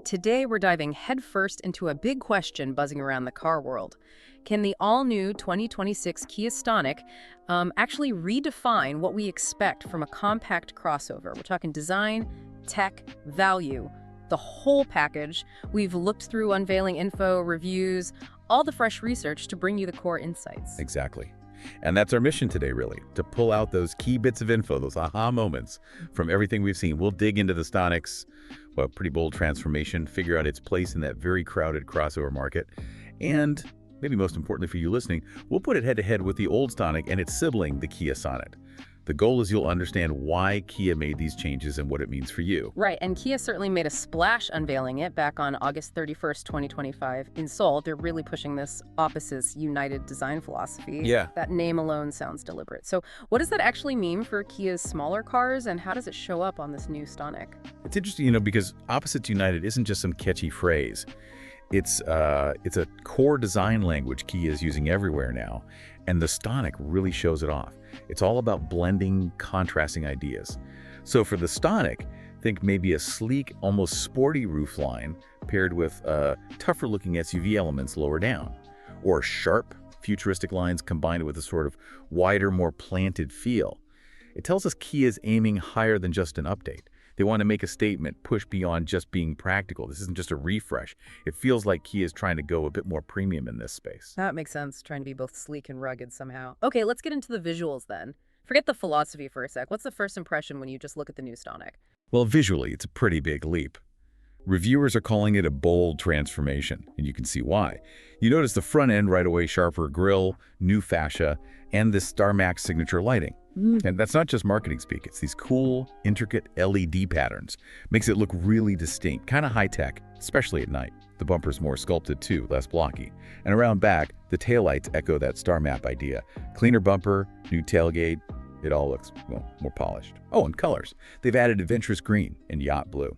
Today, we're diving headfirst into a big question buzzing around the car world. Can the all-new 2026 Kia Stonic actually redefine what we expect from a compact crossover? We're talking design, tech, value, the whole package. We've looked through unveiling info, reviews, all the fresh research to bring you the core insights. Exactly. And that's our mission today, really, to pull out those key bits of info, those aha moments from everything we've seen. We'll dig into the Stonic's, well, pretty bold transformation, figure out its place in that very crowded crossover market, and maybe most importantly for you listening, we'll put it head-to-head with the old Stonic and its sibling, the Kia Sonet. The goal is you'll understand why Kia made these changes and what it means for you. Right, and Kia certainly made a splash unveiling it back on August 31st, 2025 in Seoul. They're really pushing this opposites united design philosophy. Yeah. That name alone sounds deliberate. So what does that actually mean for Kia's smaller cars, and how does it show up on this new Stonic? It's interesting, because opposites united isn't just some catchy phrase. It's a core design language Kia is using everywhere now, and the Stonic really shows it off. It's all about blending, contrasting ideas. So for the Stonic, think maybe a sleek, almost sporty roofline paired with tougher-looking SUV elements lower down, or sharp, futuristic lines combined with a sort of wider, more planted feel. It tells us Kia's aiming higher than just an update. They want to make a statement, push beyond just being practical. This isn't just a refresh. It feels like Kia is trying to go a bit more premium in this space. That makes sense, trying to be both sleek and rugged somehow. Okay, let's get into the visuals then. Forget the philosophy for a sec. What's the first impression when you just look at the new Stonic? Well, visually, it's a pretty big leap. Reviewers are calling it a bold transformation, and you can see why. You notice the front end right away, sharper grille, new fascia, and this StarMax signature lighting. And that's not just marketing speak. It's these cool, intricate LED patterns. Makes it look really distinct, kind of high-tech, especially at night. The bumper's more sculpted too, less blocky. And around back, the taillights echo that star map idea. Cleaner bumper, new tailgate. It all looks, well, more polished. Oh, and colors. They've added adventurous green and yacht blue.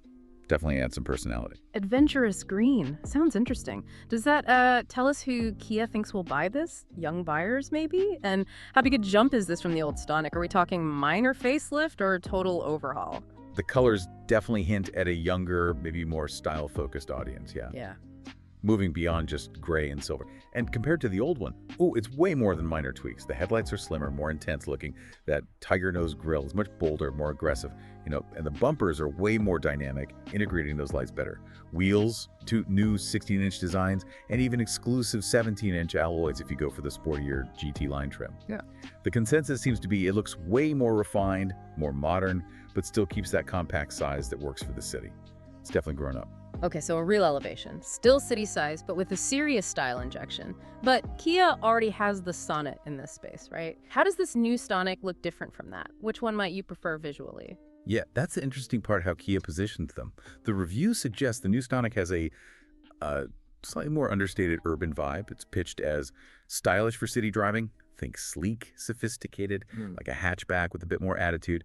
Definitely adds some personality. Adventurous green. Sounds interesting. Does that tell us who Kia thinks will buy this? Young buyers, maybe? And how big a jump is this from the old Stonic? Are we talking minor facelift or total overhaul? The colors definitely hint at a younger, maybe more style-focused audience, yeah. Yeah. Moving beyond just gray and silver. And compared to the old one, it's way more than minor tweaks. The headlights are slimmer, more intense looking. That tiger nose grille is much bolder, more aggressive. And the bumpers are way more dynamic, integrating those lights better. Wheels, two new 16-inch designs, and even exclusive 17-inch alloys if you go for the sportier GT line trim. Yeah. The consensus seems to be it looks way more refined, more modern, but still keeps that compact size that works for the city. It's definitely grown up. Okay, so a real elevation. Still city size, but with a serious style injection. But Kia already has the Sonet in this space, right? How does this new Stonic look different from that? Which one might you prefer visually? Yeah, that's the interesting part, how Kia positions them. The reviews suggest the new Stonic has a slightly more understated urban vibe. It's pitched as stylish for city driving. Think sleek, sophisticated, like a hatchback with a bit more attitude.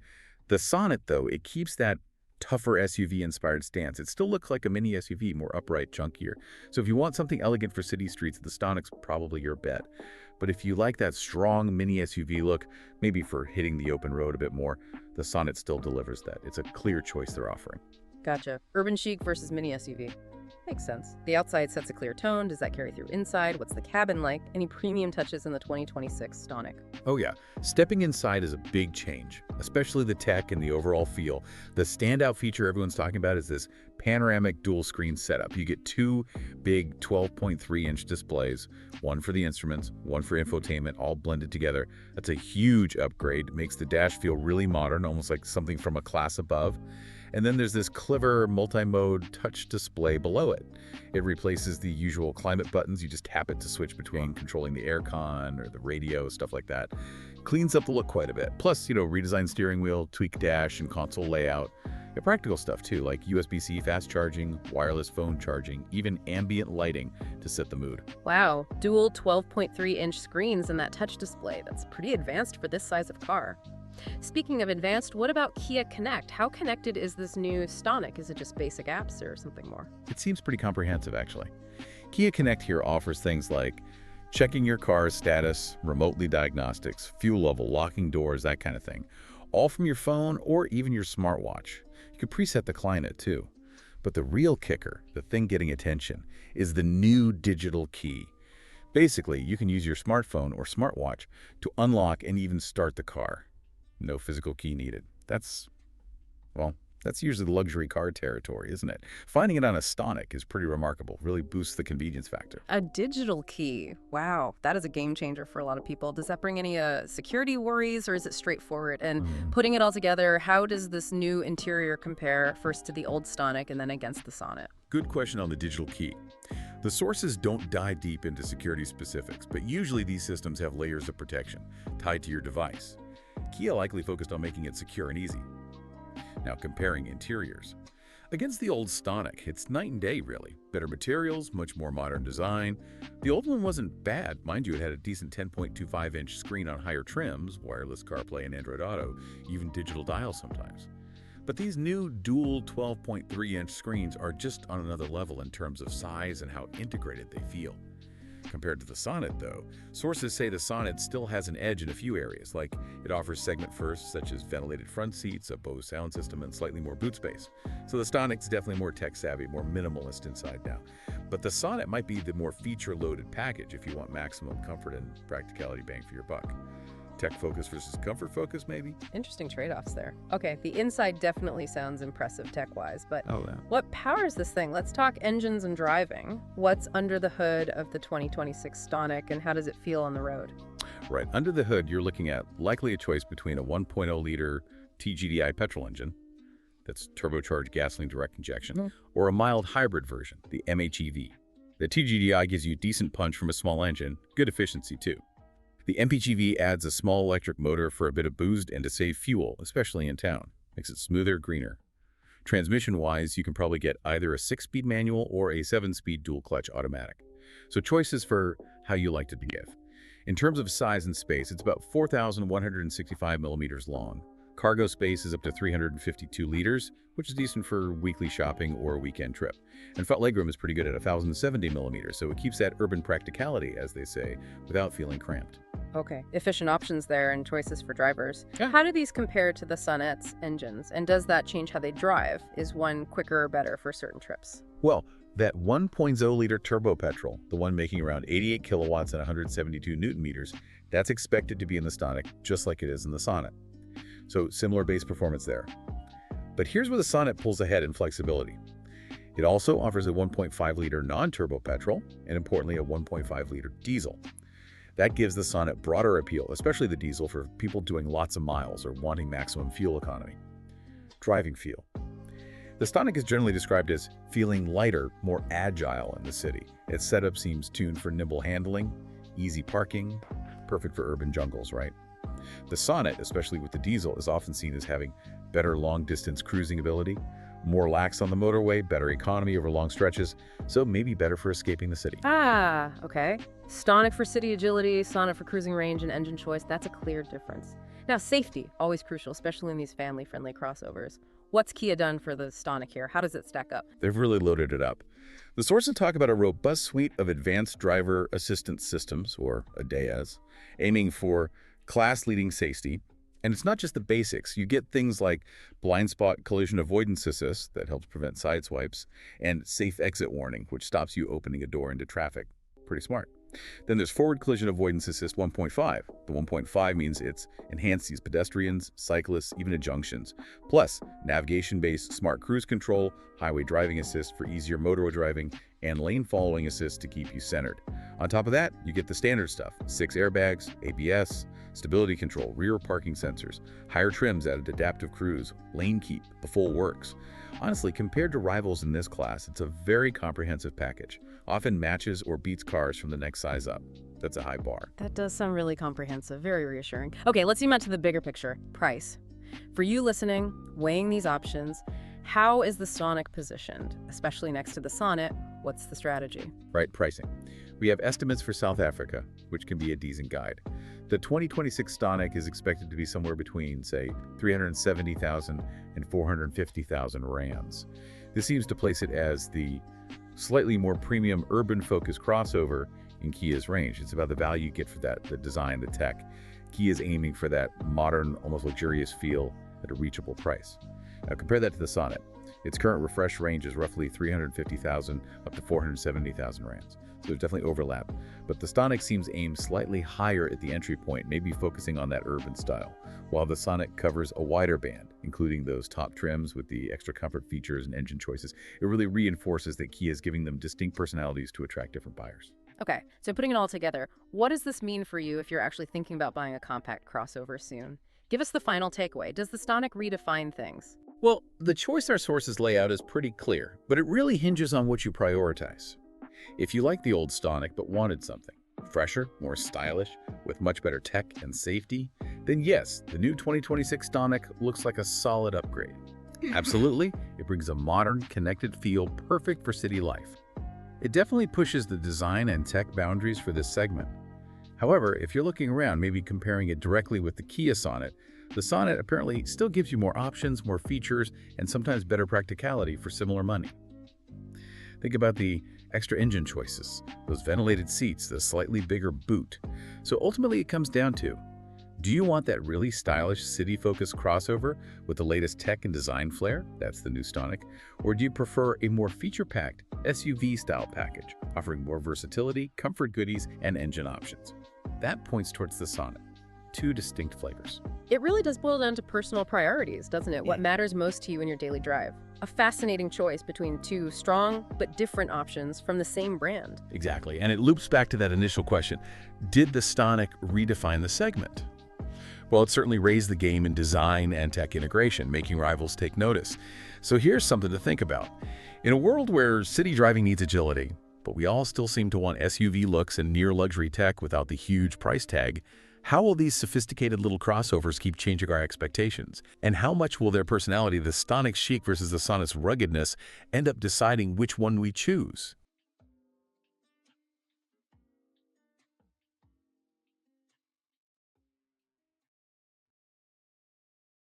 The Sonet, though, it keeps that tougher SUV-inspired stance. It still looks like a mini SUV, more upright, chunkier. So if you want something elegant for city streets, the Stonic's probably your bet. But if you like that strong mini SUV look, maybe for hitting the open road a bit more, the Sonet still delivers that. It's a clear choice they're offering. Gotcha. Urban chic versus mini SUV. Makes sense. The outside sets a clear tone. Does that carry through inside? What's the cabin like? Any premium touches in the 2026 Stonic? Oh yeah, stepping inside is a big change, especially the tech and the overall feel. The standout feature everyone's talking about is this panoramic dual screen setup. You get two big 12.3-inch displays, one for the instruments, one for infotainment, all blended together. That's a huge upgrade. Makes the dash feel really modern, almost like something from a class above. And then there's this clever multi-mode touch display below it. It replaces the usual climate buttons. You just tap it to switch between controlling the aircon or the radio, stuff like that. Cleans up the look quite a bit. Plus, redesigned steering wheel, tweak dash and console layout. And practical stuff too, like USB-C fast charging, wireless phone charging, even ambient lighting to set the mood. Wow, dual 12.3-inch screens in that touch display. That's pretty advanced for this size of car. Speaking of advanced, what about Kia Connect? How connected is this new Stonic? Is it just basic apps or something more? It seems pretty comprehensive, actually. Kia Connect here offers things like checking your car's status, remotely diagnostics, fuel level, locking doors, that kind of thing. All from your phone or even your smartwatch. You could preset the climate too. But the real kicker, the thing getting attention, is the new digital key. Basically, you can use your smartphone or smartwatch to unlock and even start the car. No physical key needed. Well, that's usually the luxury car territory, isn't it? Finding it on a Stonic is pretty remarkable, really boosts the convenience factor. A digital key. Wow, that is a game changer for a lot of people. Does that bring any security worries, or is it straightforward? And putting it all together, how does this new interior compare first to the old Stonic and then against the Sonet? Good question on the digital key. The sources don't dive deep into security specifics, but usually these systems have layers of protection tied to your device. Kia likely focused on making it secure and easy. Now, comparing interiors. Against the old Stonic, it's night and day, really. Better materials, much more modern design. The old one wasn't bad. Mind you, it had a decent 10.25-inch screen on higher trims, wireless CarPlay and Android Auto, even digital dial sometimes. But these new dual 12.3-inch screens are just on another level in terms of size and how integrated they feel. Compared to the Sonet, though, sources say the Sonet still has an edge in a few areas, like it offers segment firsts such as ventilated front seats, a Bose sound system, and slightly more boot space. So the Stonic's definitely more tech-savvy, more minimalist inside now. But the Sonet might be the more feature-loaded package if you want maximum comfort and practicality bang for your buck. Tech focus versus comfort focus, maybe? Interesting trade-offs there. Okay, the inside definitely sounds impressive tech-wise, but Oh, yeah. what powers this thing? Let's talk engines and driving. What's under the hood of the 2026 Stonic, and how does it feel on the road? Right, under the hood, you're looking at likely a choice between a 1.0-liter TGDI petrol engine, that's turbocharged gasoline direct injection, or a mild hybrid version, the MHEV. The TGDI gives you decent punch from a small engine, good efficiency too. The MPGV adds a small electric motor for a bit of boost and to save fuel, especially in town. Makes it smoother, greener. Transmission-wise, you can probably get either a 6-speed manual or a 7-speed dual-clutch automatic. So choices for how you like to give. In terms of size and space, it's about 4,165 millimeters long. Cargo space is up to 352 liters, which is decent for weekly shopping or a weekend trip. And front legroom is pretty good at 1,070 millimeters, so it keeps that urban practicality, as they say, without feeling cramped. Okay, efficient options there and choices for drivers. Yeah. How do these compare to the Sonet's engines, and does that change how they drive? Is one quicker or better for certain trips? Well, that 1.0-liter turbo petrol, the one making around 88 kilowatts and 172 newton meters, that's expected to be in the Stonic just like it is in the Sonet. So similar base performance there. But here's where the Sonet pulls ahead in flexibility. It also offers a 1.5-liter non-turbo petrol and, importantly, a 1.5-liter diesel. That gives the Sonet broader appeal, especially the diesel, for people doing lots of miles or wanting maximum fuel economy. Driving feel. The Stonic is generally described as feeling lighter, more agile in the city. Its setup seems tuned for nimble handling, easy parking, perfect for urban jungles, right? The Sonet, especially with the diesel, is often seen as having better long-distance cruising ability, more lax on the motorway, better economy over long stretches, so maybe better for escaping the city. Ah, okay. Stonic for city agility, Sonet for cruising range and engine choice. That's a clear difference. Now, safety, always crucial, especially in these family-friendly crossovers. What's Kia done for the Stonic here? How does it stack up? They've really loaded it up. The sources talk about a robust suite of advanced driver assistance systems, or ADAS, aiming for class-leading safety. And it's not just the basics. You get things like blind spot collision avoidance assist that helps prevent side swipes, and safe exit warning, which stops you opening a door into traffic. Pretty smart. Then there's forward collision avoidance assist 1.5. The 1.5 means it's enhanced these pedestrians, cyclists, even at junctions. Plus, navigation-based smart cruise control, highway driving assist for easier motorway driving, and lane following assist to keep you centered. On top of that, you get the standard stuff: 6 airbags, ABS, stability control, rear parking sensors, higher trims added adaptive cruise, lane keep, the full works. Honestly, compared to rivals in this class, it's a very comprehensive package. Often matches or beats cars from the next size up. That's a high bar. That does sound really comprehensive, very reassuring. Okay, let's zoom out to the bigger picture. Price. For you listening, weighing these options, how is the Stonic positioned? Especially next to the Sonet, what's the strategy? Right, pricing. We have estimates for South Africa, which can be a decent guide. The 2026 Stonic is expected to be somewhere between, say, 370,000 and 450,000 rands. This seems to place it as the slightly more premium urban-focused crossover in Kia's range. It's about the value you get for that, the design, the tech. Kia is aiming for that modern, almost luxurious feel at a reachable price. Now compare that to the Sonet. Its current refresh range is roughly 350,000 up to 470,000 rands. So there's definitely overlap. But the Stonic seems aimed slightly higher at the entry point, maybe focusing on that urban style, while the Sonet covers a wider band, including those top trims with the extra comfort features and engine choices. It really reinforces that Kia is giving them distinct personalities to attract different buyers. Okay, so putting it all together, what does this mean for you if you're actually thinking about buying a compact crossover soon? Give us the final takeaway. Does the Stonic redefine things? Well, the choice our sources lay out is pretty clear, but it really hinges on what you prioritize. If you like the old Stonic but wanted something fresher, more stylish, with much better tech and safety, then yes, the new 2026 Stonic looks like a solid upgrade. Absolutely, it brings a modern, connected feel perfect for city life. It definitely pushes the design and tech boundaries for this segment. However, if you're looking around, maybe comparing it directly with the Kia Sonet, the Sonet apparently still gives you more options, more features, and sometimes better practicality for similar money. Think about the extra engine choices, those ventilated seats, the slightly bigger boot. So ultimately it comes down to, do you want that really stylish city-focused crossover with the latest tech and design flair? That's the new Stonic. Or do you prefer a more feature-packed SUV-style package, offering more versatility, comfort goodies, and engine options? That points towards the Sonet. Two distinct flavors. It really does boil down to personal priorities, doesn't it? What matters most to you in your daily drive? A fascinating choice between two strong but different options from the same brand. Exactly, and it loops back to that initial question. Did the Stonic redefine the segment? Well, it certainly raised the game in design and tech integration, making rivals take notice. So here's something to think about. In a world where city driving needs agility, but we all still seem to want SUV looks and near-luxury tech without the huge price tag, how will these sophisticated little crossovers keep changing our expectations? And how much will their personality, the Stonic's chic versus the Sonet's ruggedness, end up deciding which one we choose?